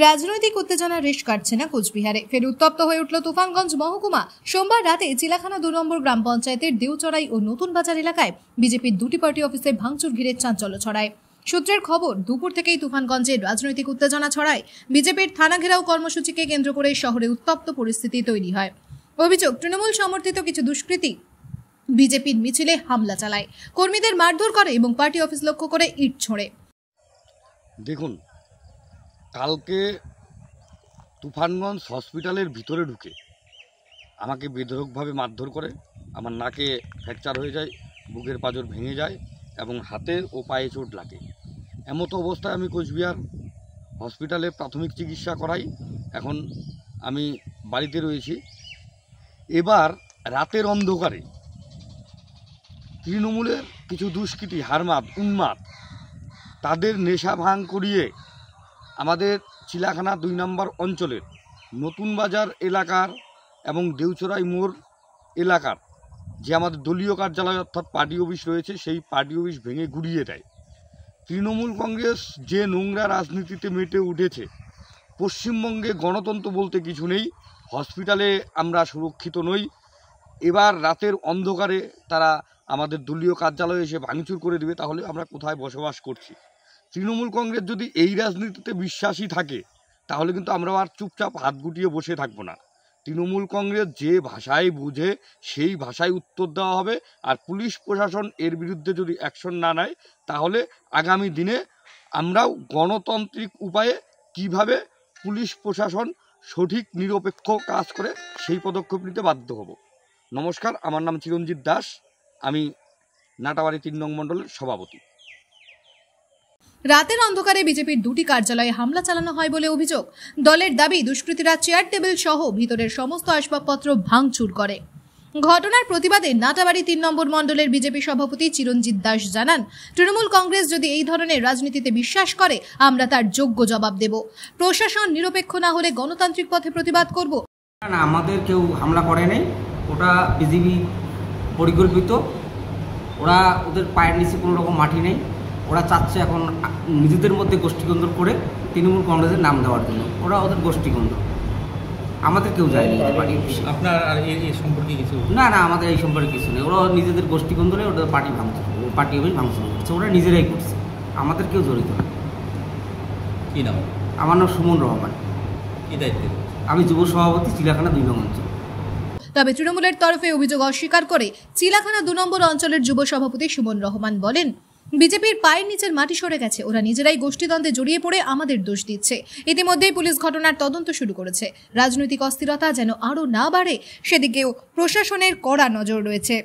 রাজনৈতিক উত্তেজনা রেশ কাটছে না কোচবিহারে। ফের উত্তপ্ত হয়ে উঠল তুফানগঞ্জ মহকুমা। সোমবার রাতে চিলাখানা 2 নম্বর গ্রাম পঞ্চায়েতের দেউচড়াই ও নতুন বাজার এলাকায় বিজেপির দুটি পার্টি অফিসে ভাঙচুর ঘিরে চাঞ্চল্য ছড়ায়। সূত্রের খবর, দুপুর থেকেই তুফানগঞ্জে রাজনৈতিক উত্তেজনা ছড়ায়। বিজেপির থানা ঘেরাও কর্মসূচিকে কেন্দ্র করে শহরে উত্তপ্ত পরিস্থিতি তৈরি হয়। অভিযোগ, তৃণমূল সমর্থিত কিছু দুষ্কৃতী বিজেপির মিছিলে হামলা চালায়, কর্মীদের মারধর করে এবং পার্টি অফিস লক্ষ্য করে ইট ছোঁড়ে। দেখুন, কালকে তুফানগঞ্জ হসপিটালের ভিতরে ঢুকে আমাকে বেধড়কভাবে মারধর করে। আমার নাকে ফ্র্যাকচার হয়ে যায়, বুকের পাঁজর ভেঙে যায় এবং হাতে ও পায়ে চোট লাগে। এমত অবস্থায় আমি কোচবিহার হসপিটালে প্রাথমিক চিকিৎসা করাই। এখন আমি বাড়িতে রয়েছি। এবার রাতের অন্ধকারে তৃণমূলের কিছু দুষ্কৃতী হারমাদ উন্মাদ তাদের নেশা ভাঙ করিয়ে আমাদের চিলাখানা 2 নম্বর অঞ্চলের নতুন বাজার এলাকার এবং দেউচড়াই মোড় এলাকার যে আমাদের দলীয় কার্যালয় অর্থাৎ পার্টি অফিস রয়েছে, সেই পার্টি অফিস ভেঙে গুড়িয়ে দেয়। তৃণমূল কংগ্রেস যে নোংরা রাজনীতিতে মেতে উঠেছে, পশ্চিমবঙ্গে গণতন্ত্র বলতে কিছু নেই, হসপিটালে আমরা সুরক্ষিত নই। এবার রাতের অন্ধকারে তারা আমাদের দলীয় কার্যালয়ে এসে ভাঙচুর করে দেবে, তাহলে আমরা কোথায় বসবাস করছি? তৃণমূল কংগ্রেস যদি এই রাজনীতিতে বিশ্বাসী থাকে তাহলে কিন্তু আমরা আর চুপচাপ হাত গুটিয়ে বসে থাকবো না। তৃণমূল কংগ্রেস যে ভাষায় বুঝে সেই ভাষায় উত্তর দেওয়া হবে। আর পুলিশ প্রশাসন এর বিরুদ্ধে যদি অ্যাকশন না নেয় তাহলে আগামী দিনে আমরাও গণতান্ত্রিক উপায়ে কিভাবে পুলিশ প্রশাসন সঠিক নিরপেক্ষ কাজ করে সেই পদক্ষেপ নিতে বাধ্য হব। নমস্কার, আমার নাম চিরঞ্জিত দাস, আমি নাটাবাড়ি 3 নং মণ্ডলের সভাপতি। রাতের অন্ধকারে বিজেপির দুটি কার্যালয়ে হামলা চালানো হয় বলে অভিযোগ। দলের দাবি, দুষ্কৃতীরা চেয়ার টেবিল সহ ভিতরের সমস্ত আসবাবপত্র ভাঙচুর করে। ঘটনার প্রতিবাদে নাটাবাড়ি 3 নম্বর মণ্ডলের বিজেপি সভাপতি চিরঞ্জিত দাস জানান, তৃণমূল কংগ্রেস যদি এই ধরনের রাজনীতিতে বিশ্বাস করে আমরা তার যোগ্য জবাব দেব। প্রশাসন নিরপেক্ষ না হলে গণতান্ত্রিক পথে প্রতিবাদ করব। না, আমাদের কেউ হামলা করে নাই, ওটা বিজেপি পরিকল্পিত। ওরা ওদের পায়ের নিচে কোনো রকম মাটি নেই। ওরা চাচ্ছে এখন নিজেদের মধ্যে গোষ্ঠীদ্বন্দ্ব করে তৃণমূল কংগ্রেসের নাম দেওয়ার জন্য। ওরা ওদের গোষ্ঠীদ্বন্দ্ব, আমাদের কেউ যায়নি। আপনার আর এই সম্পর্কে কিছু না, আমাদের এই সম্পর্কে কিছু নেই। ওরা নিজেদের গোষ্ঠীদ্বন্দ্ব নেই, ওদের পার্টি অফিস ভাঙচুর করছে, ওরা নিজেরাই করছে, আমাদের কেউ জড়িত না। কী নাম? আমার নাম সুমন রহমান। কী দায়িত্বে? আমি যুব সভাপতি, চিলাখানা 2 নং অঞ্চল। তবে তৃণমূলের তরফে অভিযোগ অস্বীকার করে চিলাখানা 2 নম্বর অঞ্চলের যুব সভাপতি সুমন রহমান বলেন, বিজেপির পায়ের নিচের মাটি সরে গেছে, ওরা নিজেরাই গোষ্ঠীদ্বন্দ্বে জড়িয়ে পড়ে আমাদের দোষ দিচ্ছে। ইতিমধ্যেই পুলিশ ঘটনার তদন্ত শুরু করেছে। রাজনৈতিক অস্থিরতা যেন আরও না বাড়ে সেদিকেও প্রশাসনের কড়া নজর রয়েছে।